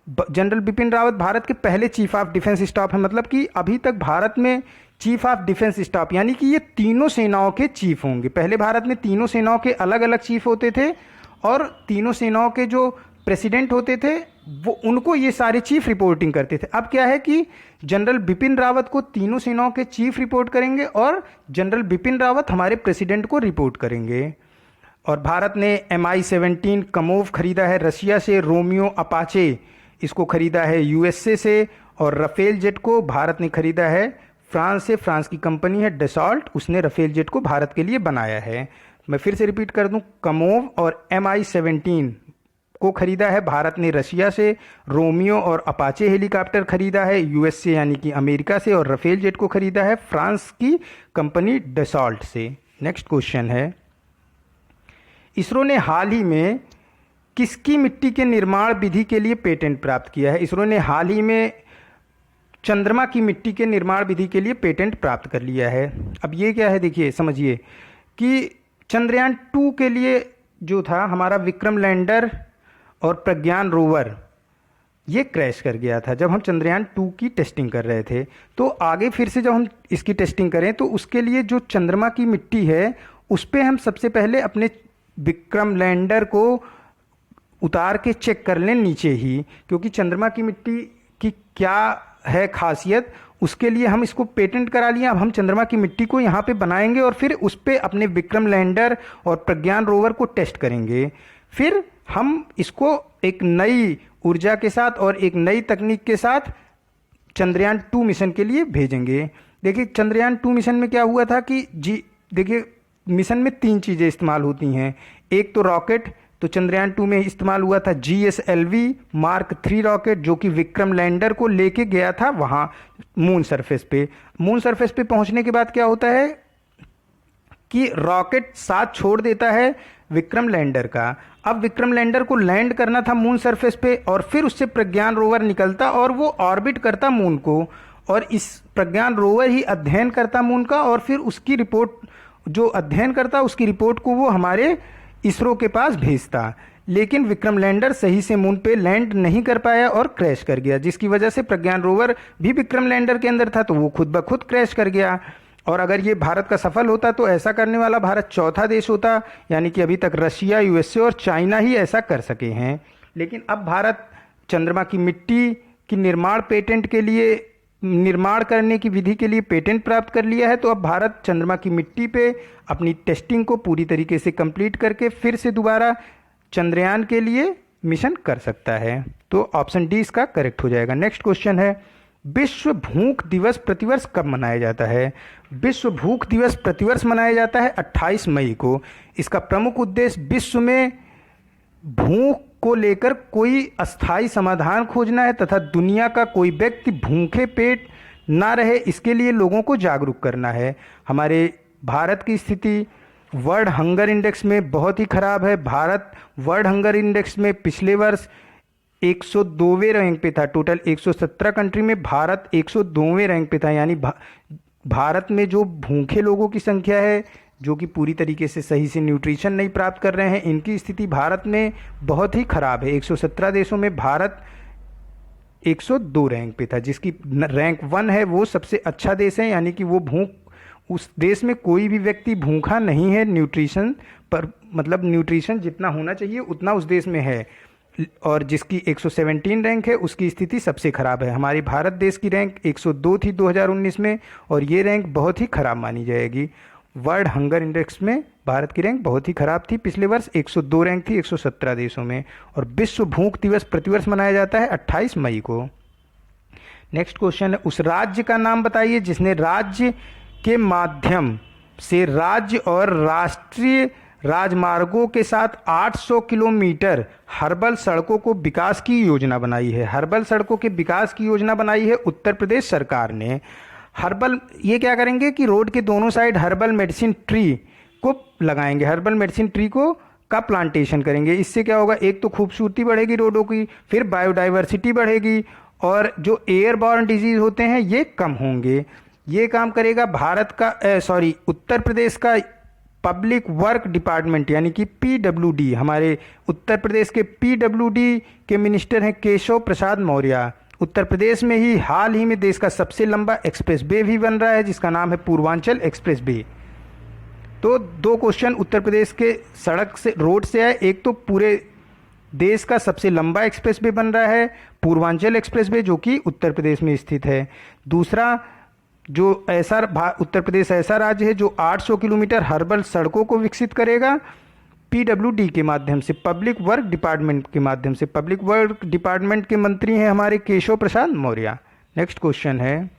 जनरल बिपिन रावत भारत के पहले चीफ ऑफ डिफेंस स्टाफ हैं, मतलब कि अभी तक भारत में चीफ ऑफ डिफेंस स्टाफ यानी कि ये तीनों सेनाओं के चीफ होंगे। पहले भारत में तीनों सेनाओं के अलग अलग चीफ होते थे और तीनों सेनाओं के जो प्रेसिडेंट होते थे वो उनको ये सारे चीफ रिपोर्टिंग करते थे। अब क्या है कि जनरल बिपिन रावत को तीनों सेनाओं के चीफ रिपोर्ट करेंगे और जनरल बिपिन रावत हमारे प्रेसिडेंट को रिपोर्ट करेंगे। और भारत ने MI-17 कमोव खरीदा है रशिया से। रोमियो अपाचे इसको खरीदा है USA से। और रफेल जेट को भारत ने खरीदा है फ्रांस से। फ्रांस की कंपनी है डसॉल्ट, उसने रफेल जेट को भारत के लिए बनाया है। मैं फिर से रिपीट कर दूं, कमोव और MI-17 को खरीदा है भारत ने रशिया से। रोमियो और अपाचे हेलीकॉप्टर खरीदा है USA यानी कि अमेरिका से। और रफेल जेट को खरीदा है फ्रांस की कंपनी डसॉल्ट से। नेक्स्ट क्वेश्चन है, इसरो ने हाल ही में किसकी मिट्टी के निर्माण विधि के लिए पेटेंट प्राप्त किया है। इसरो ने हाल ही में चंद्रमा की मिट्टी के निर्माण विधि के लिए पेटेंट प्राप्त कर लिया है। अब ये क्या है, देखिए समझिए कि चंद्रयान 2 के लिए जो था हमारा विक्रम लैंडर और प्रज्ञान रोवर ये क्रैश कर गया था जब हम चंद्रयान 2 की टेस्टिंग कर रहे थे। तो आगे फिर से जब हम इसकी टेस्टिंग करें तो उसके लिए जो चंद्रमा की मिट्टी है उस पर हम सबसे पहले अपने विक्रम लैंडर को उतार के चेक कर लें नीचे ही, क्योंकि चंद्रमा की मिट्टी की क्या है खासियत, उसके लिए हम इसको पेटेंट करा लिए। अब हम चंद्रमा की मिट्टी को यहाँ पे बनाएंगे और फिर उस पर अपने विक्रम लैंडर और प्रज्ञान रोवर को टेस्ट करेंगे। फिर हम इसको एक नई ऊर्जा के साथ और एक नई तकनीक के साथ चंद्रयान 2 मिशन के लिए भेजेंगे। देखिए चंद्रयान 2 मिशन में क्या हुआ था कि देखिए मिशन में 3 चीज़ें इस्तेमाल होती हैं। एक तो रॉकेट, तो चंद्रयान 2 में इस्तेमाल हुआ था GSLV Mark 3 रॉकेट, जो कि विक्रम लैंडर को लेके गया था वहाँ मून सरफेस पे। मून सरफेस पे पहुँचने के बाद क्या होता है कि रॉकेट साथ छोड़ देता है विक्रम लैंडर का। अब विक्रम लैंडर को लैंड करना था मून सरफेस पे और फिर उससे प्रज्ञान रोवर निकलता और वो ऑर्बिट करता मून को, और इस प्रज्ञान रोवर ही अध्ययन करता मून का, और फिर उसकी रिपोर्ट जो अध्ययन करता उसकी रिपोर्ट को वो हमारे इसरो के पास भेजता। लेकिन विक्रम लैंडर सही से मून पे लैंड नहीं कर पाया और क्रैश कर गया, जिसकी वजह से प्रज्ञान रोवर भी विक्रम लैंडर के अंदर था तो वो खुद ब खुद क्रैश कर गया। और अगर ये भारत का सफल होता तो ऐसा करने वाला भारत चौथा देश होता, यानी कि अभी तक रशिया, USA और चाइना ही ऐसा कर सके हैं। लेकिन अब भारत चंद्रमा की मिट्टी की निर्माण करने की विधि के लिए पेटेंट प्राप्त कर लिया है। तो अब भारत चंद्रमा की मिट्टी पे अपनी टेस्टिंग को पूरी तरीके से कंप्लीट करके फिर से दोबारा चंद्रयान के लिए मिशन कर सकता है। तो ऑप्शन डी इसका करेक्ट हो जाएगा। नेक्स्ट क्वेश्चन है, विश्व भूख दिवस प्रतिवर्ष कब मनाया जाता है? विश्व भूख दिवस प्रतिवर्ष मनाया जाता है 28 मई को। इसका प्रमुख उद्देश्य विश्व में भूख को लेकर कोई अस्थायी समाधान खोजना है तथा दुनिया का कोई व्यक्ति भूखे पेट ना रहे, इसके लिए लोगों को जागरूक करना है। हमारे भारत की स्थिति वर्ल्ड हंगर इंडेक्स में बहुत ही खराब है। भारत वर्ल्ड हंगर इंडेक्स में पिछले वर्ष 102वें रैंक पे था। टोटल 117 कंट्री में भारत 102वें रैंक पे था, यानी भारत में जो भूखे लोगों की संख्या है, जो कि पूरी तरीके से सही से न्यूट्रिशन नहीं प्राप्त कर रहे हैं, इनकी स्थिति भारत में बहुत ही खराब है। 117 देशों में भारत 102 रैंक पे था, जिसकी रैंक 1 है वो सबसे अच्छा देश है, यानी कि वो उस देश में कोई भी व्यक्ति भूखा नहीं है न्यूट्रिशन पर, मतलब न्यूट्रिशन जितना होना चाहिए उतना उस देश में है। और जिसकी 117 रैंक है उसकी स्थिति सबसे खराब है। हमारी भारत देश की रैंक 102 थी 2019 में, और ये रैंक बहुत ही खराब मानी जाएगी। वर्ल्ड हंगर इंडेक्स में भारत की रैंक बहुत ही खराब थी। पिछले वर्ष 102 रैंक थी 117 देशों में। और विश्व भूख दिवस प्रतिवर्ष मनाया जाता है 28 मई को। नेक्स्ट क्वेश्चन है, उस राज्य का नाम बताइए जिसने राज्य के माध्यम से राज्य और राष्ट्रीय राजमार्गों के साथ 800 किलोमीटर हर्बल सड़कों को विकास की योजना बनाई है। हर्बल सड़कों के विकास की योजना बनाई है उत्तर प्रदेश सरकार ने। हर्बल ये क्या करेंगे कि रोड के दोनों साइड हर्बल मेडिसिन ट्री को लगाएंगे। हर्बल मेडिसिन ट्री का प्लांटेशन करेंगे। इससे क्या होगा, एक तो खूबसूरती बढ़ेगी रोडों की, फिर बायोडाइवर्सिटी बढ़ेगी, और जो एयरबॉर्न डिजीज होते हैं ये कम होंगे। ये काम करेगा उत्तर प्रदेश का पब्लिक वर्क डिपार्टमेंट, यानी कि PWD। हमारे उत्तर प्रदेश के PWD के मिनिस्टर हैं केशव प्रसाद मौर्य। उत्तर प्रदेश में ही हाल ही में देश का सबसे लंबा एक्सप्रेस वे भी बन रहा है, जिसका नाम है पूर्वांचल एक्सप्रेस वे। तो 2 क्वेश्चन उत्तर प्रदेश के सड़क से, रोड से है। एक तो पूरे देश का सबसे लंबा एक्सप्रेस वे बन रहा है पूर्वांचल एक्सप्रेस वे, जो कि उत्तर प्रदेश में स्थित है। दूसरा, जो उत्तर प्रदेश ऐसा राज्य है जो 800 किलोमीटर हर्बल सड़कों को विकसित करेगा PWD के माध्यम से, पब्लिक वर्क डिपार्टमेंट के माध्यम से। पब्लिक वर्क डिपार्टमेंट के मंत्री हैं हमारे केशव प्रसाद मौर्य। नेक्स्ट क्वेश्चन है,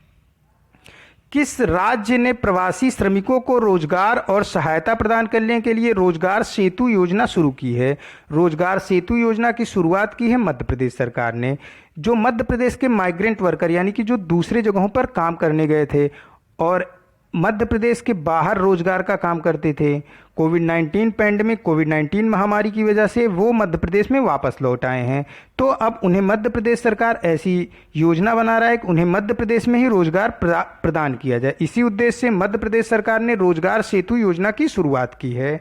किस राज्य ने प्रवासी श्रमिकों को रोजगार और सहायता प्रदान करने के लिए रोजगार सेतु योजना शुरू की है? रोजगार सेतु योजना की शुरुआत की है मध्य प्रदेश सरकार ने। जो मध्य प्रदेश के माइग्रेंट वर्कर, यानी कि जो दूसरे जगहों पर काम करने गए थे और मध्य प्रदेश के बाहर रोजगार का काम करते थे, कोविड-19 पैंडेमिक, कोविड-19 महामारी की वजह से वो मध्य प्रदेश में वापस लौट आए हैं। तो अब उन्हें मध्य प्रदेश सरकार ऐसी योजना बना रहा है कि उन्हें मध्य प्रदेश में ही रोजगार प्रदान किया जाए। इसी उद्देश्य से मध्य प्रदेश सरकार ने रोजगार सेतु योजना की शुरुआत की है।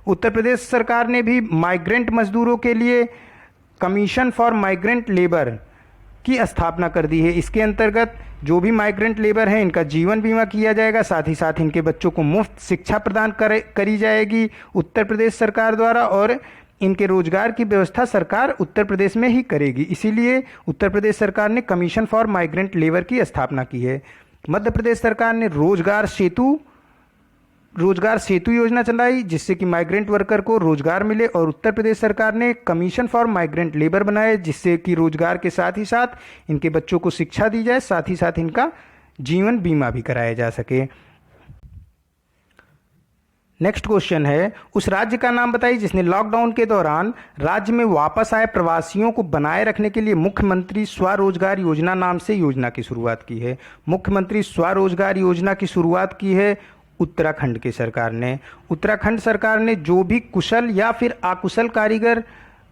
उत्तर प्रदेश सरकार ने भी माइग्रेंट मजदूरों के लिए कमीशन फॉर माइग्रेंट लेबर की स्थापना कर दी है। इसके अंतर्गत जो भी माइग्रेंट लेबर हैं इनका जीवन बीमा किया जाएगा, साथ ही साथ इनके बच्चों को मुफ्त शिक्षा प्रदान करी जाएगी उत्तर प्रदेश सरकार द्वारा, और इनके रोजगार की व्यवस्था सरकार उत्तर प्रदेश में ही करेगी। इसीलिए उत्तर प्रदेश सरकार ने कमीशन फॉर माइग्रेंट लेबर की स्थापना की है। मध्य प्रदेश सरकार ने रोजगार सेतु योजना चलाई जिससे कि माइग्रेंट वर्कर को रोजगार मिले, और उत्तर प्रदेश सरकार ने कमीशन फॉर माइग्रेंट लेबर बनाए जिससे कि रोजगार के साथ ही साथ इनके बच्चों को शिक्षा दी जाए, साथ ही साथ इनका जीवन बीमा भी कराया जा सके। नेक्स्ट क्वेश्चन है, उस राज्य का नाम बताइए जिसने लॉकडाउन के दौरान राज्य में वापस आए प्रवासियों को बनाए रखने के लिए मुख्यमंत्री स्वरोजगार योजना नाम से योजना की शुरुआत की है। मुख्यमंत्री स्वरोजगार योजना की शुरुआत की है उत्तराखंड की सरकार ने। उत्तराखंड सरकार ने जो भी कुशल या फिर अकुशल कारीगर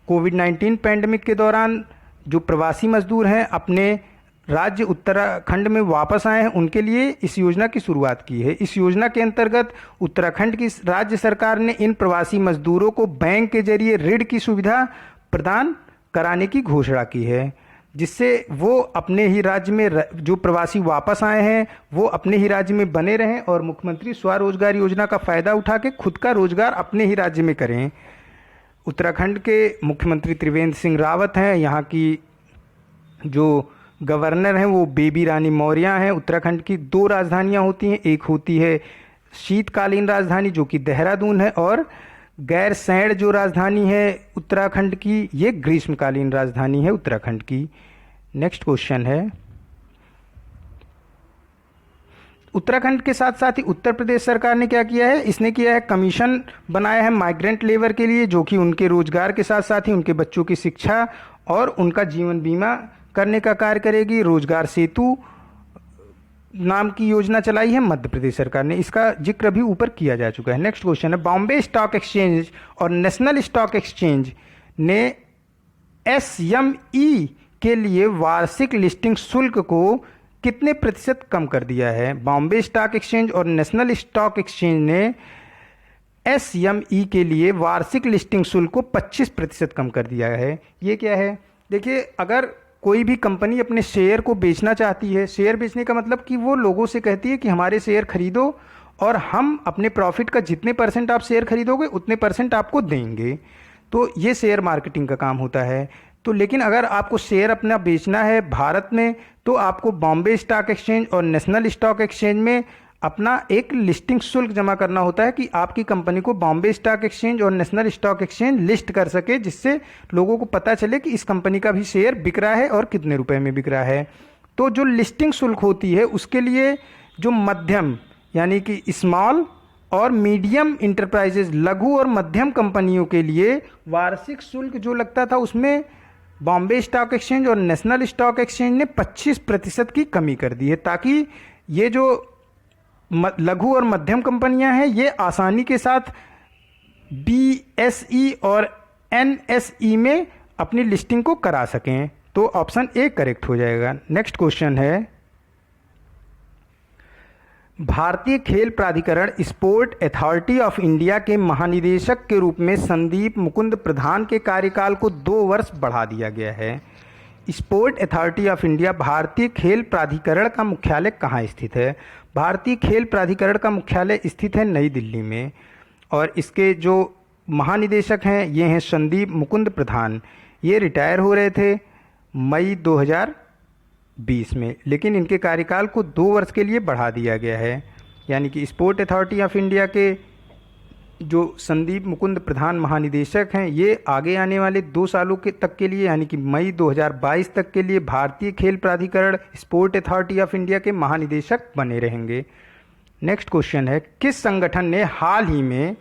कोविड-19 पैंडेमिक के दौरान जो प्रवासी मजदूर हैं अपने राज्य उत्तराखंड में वापस आए हैं उनके लिए इस योजना की शुरुआत की है। इस योजना के अंतर्गत उत्तराखंड की राज्य सरकार ने इन प्रवासी मजदूरों को बैंक के जरिए ऋण की सुविधा प्रदान कराने की घोषणा की है, जिससे वो अपने ही राज्य में जो प्रवासी वापस आए हैं वो अपने ही राज्य में बने रहें और मुख्यमंत्री स्वरोजगार योजना का फ़ायदा उठा के खुद का रोजगार अपने ही राज्य में करें। उत्तराखंड के मुख्यमंत्री त्रिवेंद्र सिंह रावत हैं। यहाँ की जो गवर्नर हैं वो बेबी रानी मौर्य हैं। उत्तराखंड की 2 राजधानियाँ होती हैं, एक होती है शीतकालीन राजधानी जो कि देहरादून है, और गैरसैंण जो राजधानी है उत्तराखंड की ये ग्रीष्मकालीन राजधानी है उत्तराखंड की। नेक्स्ट क्वेश्चन है, उत्तराखंड के साथ साथ ही उत्तर प्रदेश सरकार ने क्या किया है, इसने किया है कमीशन बनाया है माइग्रेंट लेबर के लिए जो कि उनके रोजगार के साथ साथ ही उनके बच्चों की शिक्षा और उनका जीवन बीमा करने का कार्य करेगी। रोजगार सेतु नाम की योजना चलाई है मध्य प्रदेश सरकार ने, इसका जिक्र अभी ऊपर किया जा चुका है। नेक्स्ट क्वेश्चन है, बॉम्बे स्टॉक एक्सचेंज और नेशनल स्टॉक एक्सचेंज ने एसएमई के लिए वार्षिक लिस्टिंग शुल्क को कितने प्रतिशत कम कर दिया है। बॉम्बे स्टॉक एक्सचेंज और नेशनल स्टॉक एक्सचेंज ने एसएमई के लिए वार्षिक लिस्टिंग शुल्क को 25% कम कर दिया है। ये क्या है, देखिए अगर कोई भी कंपनी अपने शेयर को बेचना चाहती है, शेयर बेचने का मतलब कि वो लोगों से कहती है कि हमारे शेयर खरीदो और हम अपने प्रॉफिट का जितने % आप शेयर खरीदोगे उतने % आपको देंगे, तो ये शेयर मार्केटिंग का काम होता है। तो लेकिन अगर आपको शेयर अपना बेचना है भारत में तो आपको बॉम्बे स्टॉक एक्सचेंज और नेशनल स्टॉक एक्सचेंज में अपना एक लिस्टिंग शुल्क जमा करना होता है कि आपकी कंपनी को बॉम्बे स्टॉक एक्सचेंज और नेशनल स्टॉक एक्सचेंज लिस्ट कर सके, जिससे लोगों को पता चले कि इस कंपनी का भी शेयर बिक रहा है और कितने रुपए में बिक रहा है। तो जो लिस्टिंग शुल्क होती है उसके लिए जो मध्यम यानी कि स्मॉल और मीडियम इंटरप्राइजेज लघु और मध्यम कंपनियों के लिए वार्षिक शुल्क जो लगता था उसमें बॉम्बे स्टॉक एक्सचेंज और नेशनल स्टॉक एक्सचेंज ने 25% की कमी कर दी है, ताकि ये जो लघु और मध्यम कंपनियां हैं ये आसानी के साथ बीएसई और एनएसई में अपनी लिस्टिंग को करा सकें। तो ऑप्शन ए करेक्ट हो जाएगा। नेक्स्ट क्वेश्चन है, भारतीय खेल प्राधिकरण स्पोर्ट अथॉरिटी ऑफ इंडिया के महानिदेशक के रूप में संदीप मुकुंद प्रधान के कार्यकाल को 2 वर्ष बढ़ा दिया गया है। स्पोर्ट अथॉरिटी ऑफ इंडिया भारतीय खेल प्राधिकरण का मुख्यालय कहाँ स्थित है। भारतीय खेल प्राधिकरण का मुख्यालय स्थित है नई दिल्ली में, और इसके जो महानिदेशक हैं ये हैं संदीप मुकुंद प्रधान। ये रिटायर हो रहे थे मई 2020 में, लेकिन इनके कार्यकाल को 2 वर्ष के लिए बढ़ा दिया गया है। यानी कि स्पोर्ट अथॉरिटी ऑफ इंडिया के जो संदीप मुकुंद प्रधान महानिदेशक हैं ये आगे आने वाले 2 सालों के तक के लिए यानी कि मई 2022 तक के लिए भारतीय खेल प्राधिकरण स्पोर्ट अथॉरिटी ऑफ इंडिया के महानिदेशक बने रहेंगे। नेक्स्ट क्वेश्चन है, किस संगठन ने हाल ही में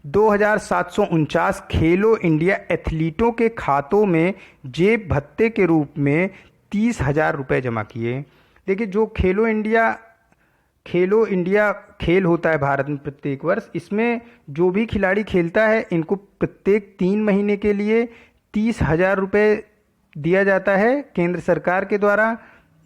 2749 खेलो इंडिया एथलीटों के खातों में जेब भत्ते के रूप में 30,000 रुपये जमा किए। देखिए जो खेलो इंडिया खेल होता है भारत में प्रत्येक वर्ष, इसमें जो भी खिलाड़ी खेलता है इनको प्रत्येक 3 महीने के लिए 30,000 रुपये दिया जाता है केंद्र सरकार के द्वारा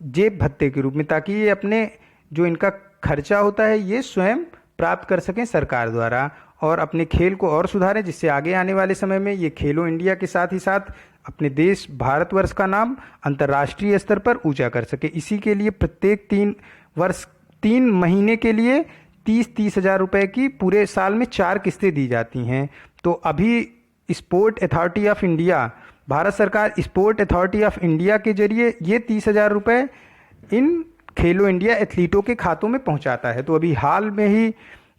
जेब भत्ते के रूप में, ताकि ये अपने जो इनका खर्चा होता है ये स्वयं प्राप्त कर सकें सरकार द्वारा और अपने खेल को और सुधारें, जिससे आगे आने वाले समय में ये खेलो इंडिया के साथ ही साथ अपने देश भारतवर्ष का नाम अंतर्राष्ट्रीय स्तर पर ऊंचा कर सके। इसी के लिए प्रत्येक 3 महीने के लिए 30,000 रुपये की पूरे साल में 4 किस्तें दी जाती हैं। तो अभी sport authority of India, Bharat सरकार स्पोर्ट अथॉरिटी ऑफ इंडिया के जरिए ये 30,000 रुपये इन खेलो इंडिया एथलीटों के खातों में पहुंचाता है। तो अभी हाल में ही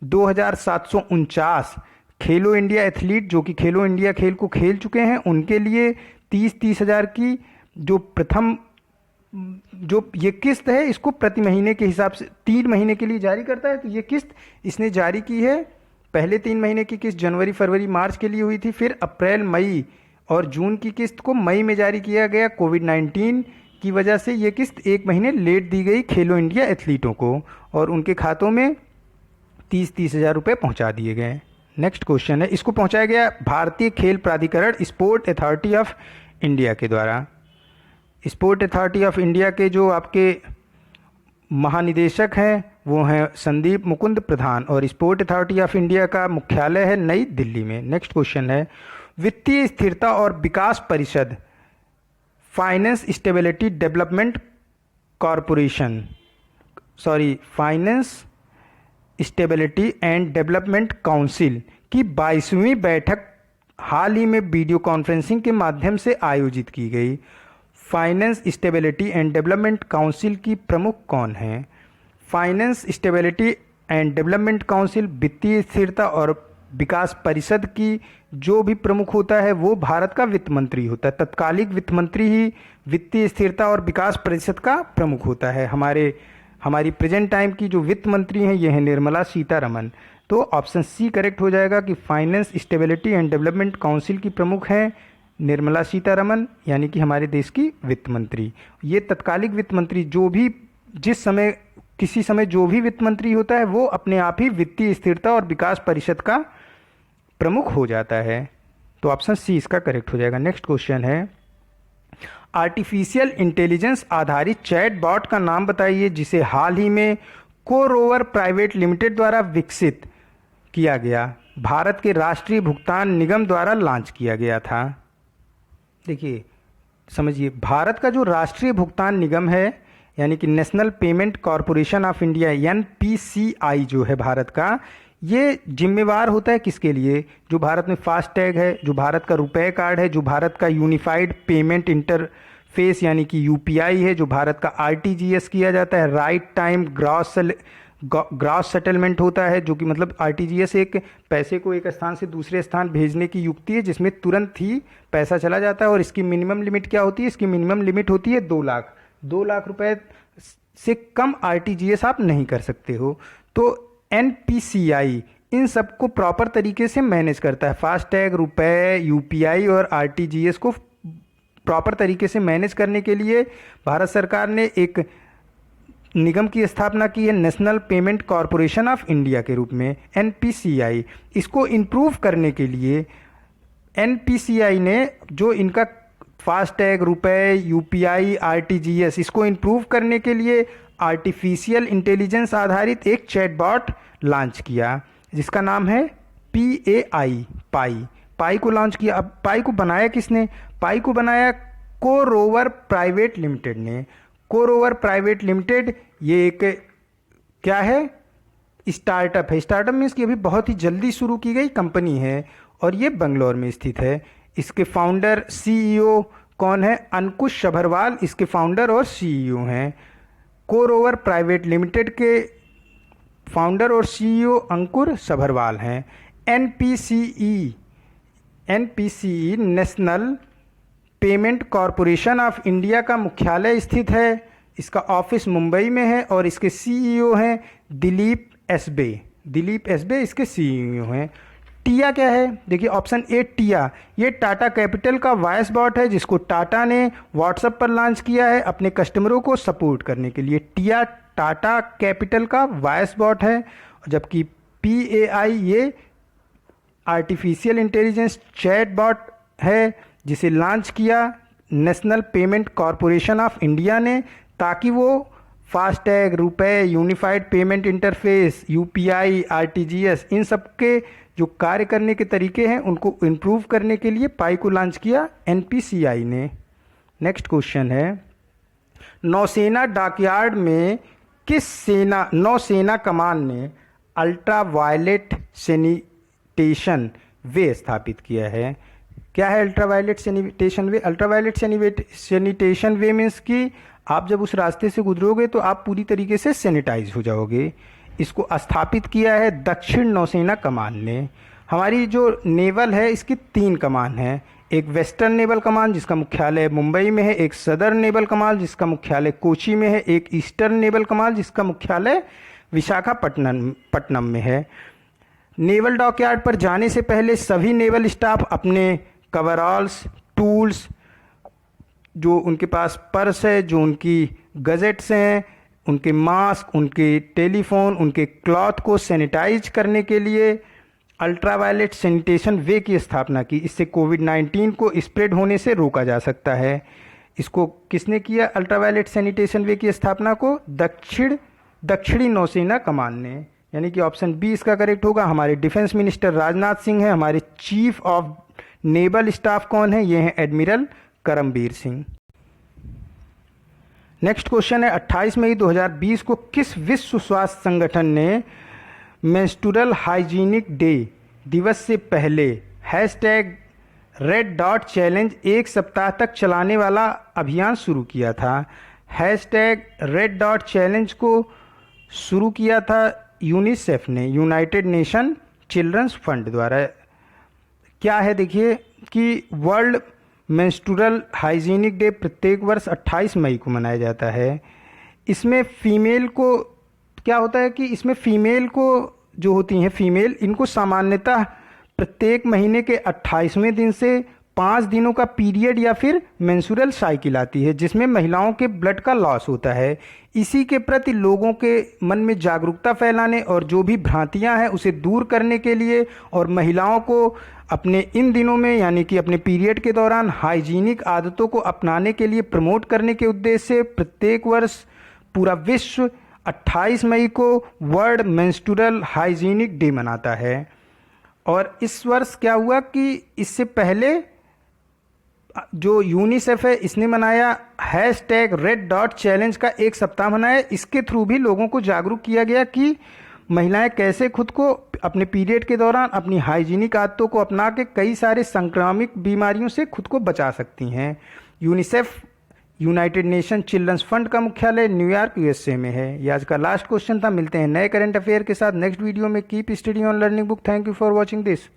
2,749 खेलो इंडिया एथलीट जो कि खेलो इंडिया खेल को खेल चुके हैं, उनके लिए 30,000 की जो प्रथम जो ये किस्त है, इसको प्रति महीने के हिसाब से 3 महीने के लिए जारी करता है। तो ये किस्त इसने जारी की है। पहले 3 महीने की किस्त जनवरी, फरवरी, मार्च के लिए हुई थी, फिर अप्रैल, मई और जून की किस्त को मई में जारी किया गया। कोविड-19 की वजह से ये किस्त 1 महीने लेट दी गई खेलो इंडिया एथलीटों को और उनके खातों में 30,000 रुपये पहुँचा दिए गए। नेक्स्ट क्वेश्चन है, इसको पहुँचाया गया भारतीय खेल प्राधिकरण स्पोर्ट अथॉरिटी ऑफ इंडिया के द्वारा। स्पोर्ट अथॉरिटी ऑफ इंडिया के जो आपके महानिदेशक हैं वो हैं संदीप मुकुंद प्रधान और स्पोर्ट अथॉरिटी ऑफ इंडिया का मुख्यालय है नई दिल्ली में। नेक्स्ट क्वेश्चन है, वित्तीय स्थिरता और विकास परिषद finance stability development corporation finance stability and development council की 22वीं बैठक हाल ही में वीडियो कॉन्फ्रेंसिंग के माध्यम से आयोजित की गई। Finance stability and development council की प्रमुख कौन हैं? Finance stability and development council वित्तीय स्थिरता और विकास परिषद की जो भी प्रमुख होता है वो भारत का वित्त मंत्री होता है। तत्कालिक वित्त मंत्री ही वित्तीय स्थिरता और विकास परिषद का प्रमुख होता है। हमारी प्रेजेंट टाइम की जो वित्त मंत्री हैं ये हैं निर्मला सीतारमन। तो ऑप्शन सी करेक्ट हो जाएगा कि finance stability and development council की प्रमुख हैं निर्मला सीतारमन, यानी कि हमारे देश की वित्त मंत्री। ये तत्कालिक वित्त मंत्री जो भी जिस समय किसी समय जो भी वित्त मंत्री होता है वो अपने आप ही वित्तीय स्थिरता और विकास परिषद का प्रमुख हो जाता है। तो ऑप्शन सी इसका करेक्ट हो जाएगा। नेक्स्ट क्वेश्चन है, आर्टिफिशियल इंटेलिजेंस आधारित चैट बॉट का नाम बताइए जिसे हाल ही में कोरोवर प्राइवेट लिमिटेड द्वारा विकसित किया गया, भारत के राष्ट्रीय भुगतान निगम द्वारा लॉन्च किया गया था। देखिए समझिए, भारत का जो राष्ट्रीय भुगतान निगम है यानी कि national payment corporation of India NPCI जो है भारत का, ये जिम्मेवार होता है किसके लिए? जो भारत में फास्टैग है, जो भारत का रुपए कार्ड है, जो भारत का यूनिफाइड पेमेंट इंटरफेस यानी कि UPI है, जो भारत का RTGS किया जाता है, राइट टाइम ग्रॉस सेटलमेंट होता है, जो कि मतलब RTGS एक पैसे को एक स्थान से दूसरे स्थान भेजने की युक्ति है जिसमें तुरंत ही पैसा चला जाता है। और इसकी मिनिमम लिमिट क्या होती है? इसकी मिनिमम लिमिट होती है 2 लाख। 2 लाख रुपए से कम RTGS आप नहीं कर सकते हो। तो NPCI इन सबको प्रॉपर तरीके से मैनेज करता है। फास्टैग, रुपए, UPI और RTGS को प्रॉपर तरीके से मैनेज करने के लिए भारत सरकार ने एक निगम की स्थापना की है national payment corporation of India के रूप में NPCI। इसको इम्प्रूव करने के लिए NPCI ने जो इनका फास्टैग, रुपए, UPI, RTGS इसको इम्प्रूव करने के लिए आर्टिफिशियल इंटेलिजेंस आधारित एक चैटबॉट लॉन्च किया जिसका नाम है पाई को लॉन्च किया। अब पाई को बनाया किसने? पाई को बनाया कोरोवर प्राइवेट लिमिटेड ने। कोरोवर प्राइवेट लिमिटेड ये एक क्या है? स्टार्टअप है। स्टार्टअप मीन्स कि अभी बहुत ही जल्दी शुरू की गई कंपनी है और ये बंगलौर में स्थित है। इसके फाउंडर CEO कौन है? अंकुश सभरवाल इसके फाउंडर और CEO हैं। कोरोवर प्राइवेट लिमिटेड के फाउंडर और CEO अंकुर सभरवाल हैं। NPCE national payment corporation of India का मुख्यालय स्थित है। इसका ऑफिस मुंबई में है और इसके CEO हैं दिलीप एसबे इसके CEO हैं। टिया क्या है? देखिए ऑप्शन ए टिया, ये टाटा कैपिटल का वॉइस बॉट है जिसको टाटा ने व्हाट्सएप पर लॉन्च किया है अपने कस्टमरों को सपोर्ट करने के लिए। टिया टाटा कैपिटल का वॉइस बॉट है, जबकि PAI ये आर्टिफिशियल इंटेलिजेंस चैट बॉट है जिसे लॉन्च किया national payment corporation of India ने ताकि वो फास्टैग, रुपए, unified payment interface, UPI, RTGS इन सब के जो कार्य करने के तरीके हैं उनको इम्प्रूव करने के लिए पाई को लॉन्च किया NPCI ने। नेक्स्ट क्वेश्चन है, नौसेना डॉकयार्ड में किस नौसेना कमान ने अल्ट्रा वायलेट सैनिटेशन वे स्थापित किया है? क्या है अल्ट्रावायलेट सैनिटेशन वे? अल्ट्रावायलेट सैनिटेशन वे मीन्स कि आप जब उस रास्ते से गुजरोगे तो आप पूरी तरीके से सैनिटाइज हो जाओगे। इसको स्थापित किया है दक्षिण नौसेना कमान ने। हमारी जो नेवल है इसकी 3 कमान है। एक वेस्टर्न नेवल कमान जिसका मुख्यालय मुंबई में है, एक सदर्न नेवल कमान जिसका मुख्यालय कोची में है, एक ईस्टर्न नेवल कमान जिसका मुख्यालय विशाखापट्टनम में है। नेवल डॉकयार्ड पर जाने से पहले सभी नेवल स्टाफ अपने कवरऑल्स, टूल्स, जो उनके पास पर्स है, जो उनकी गजेट्स हैं, उनके मास्क, उनके टेलीफोन, उनके क्लॉथ को सैनिटाइज करने के लिए अल्ट्रावायलेट सैनिटेशन वे की स्थापना की। इससे कोविड-19 को स्प्रेड होने से रोका जा सकता है। इसको किसने किया? अल्ट्रावायलेट सैनिटेशन वे की स्थापना को दक्षिणी नौसेना कमान ने। यानी कि ऑप्शन बी इसका करेक्ट होगा। हमारे डिफेंस मिनिस्टर राजनाथ सिंह हैं। हमारे चीफ ऑफ नेवल स्टाफ कौन है? ये हैं admiral Karambir Singh. Next question है 28 मई 2020 को किस विश्व स्वास्थ्य संगठन ने मेंस्ट्रुअल हाइजीनिक डे दिवस से पहले #रेड डॉट चैलेंज 1 सप्ताह तक चलाने वाला अभियान शुरू किया था? #रेड डॉट चैलेंज को शुरू किया था यूनिसेफ ने, यूनाइटेड नेशन चिल्ड्रंस फंड द्वारा। क्या है देखिए कि वर्ल्ड मेंस्ट्रुअल हाइजीनिक डे प्रत्येक वर्ष 28 मई को मनाया जाता है। इसमें फीमेल को क्या होता है कि इसमें फीमेल को जो होती हैं फीमेल, इनको सामान्यतः प्रत्येक महीने के 28वें दिन से 5 दिनों का पीरियड या फिर मेंस्ट्रुअल साइकिल आती है जिसमें महिलाओं के ब्लड का लॉस होता है। इसी के प्रति लोगों के मन में जागरूकता फैलाने और जो भी भ्रांतियां हैं उसे दूर करने के लिए और महिलाओं को अपने इन दिनों में यानी कि अपने पीरियड के दौरान हाइजीनिक आदतों को अपनाने के लिए प्रमोट करने के उद्देश्य से प्रत्येक वर्ष पूरा विश्व 28 मई को वर्ल्ड मेंस्ट्रुअल हाइजीनिक डे मनाता है। और इस वर्ष क्या हुआ कि इससे पहले जो यूनिसेफ है इसने मनाया #रेड डॉट चैलेंज का 1 सप्ताह मनाया। इसके थ्रू भी लोगों को जागरूक किया गया कि महिलाएं कैसे खुद को अपने पीरियड के दौरान अपनी हाइजीनिक आदतों को अपना के कई सारे संक्रामक बीमारियों से खुद को बचा सकती हैं। UNICEF United Nation children's fund का मुख्यालय न्यूयॉर्क USA में है। ये आज का लास्ट क्वेश्चन था। मिलते हैं नए करंट अफेयर के साथ नेक्स्ट वीडियो में। Keep study on learning book. Thank you for watching this.